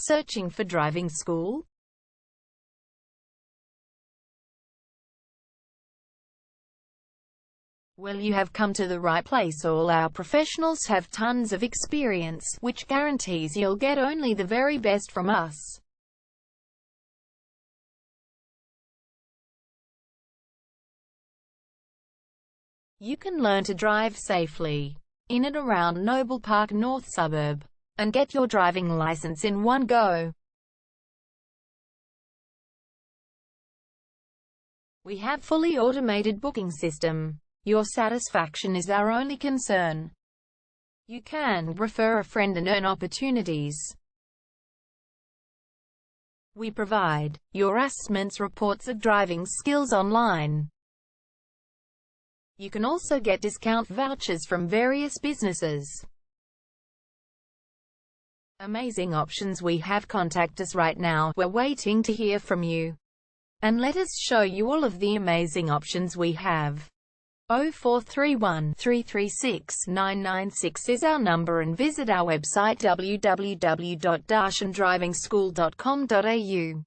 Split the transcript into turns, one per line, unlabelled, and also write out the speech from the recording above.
Searching for driving school? Well, you have come to the right place. All our professionals have tons of experience, which guarantees you'll get only the very best from us. You can learn to drive safely in and around Noble Park North Suburb, and get your driving license in one go. We have fully automated booking system. Your satisfaction is our only concern. You can refer a friend and earn opportunities. We provide your assessments reports of driving skills online. You can also get discount vouchers from various businesses. Amazing options we have. Contact us right now. We're waiting to hear from you. And let us show you all of the amazing options we have. 0431 336 996 is our number, and visit our website www.darshandrivingschool.com.au.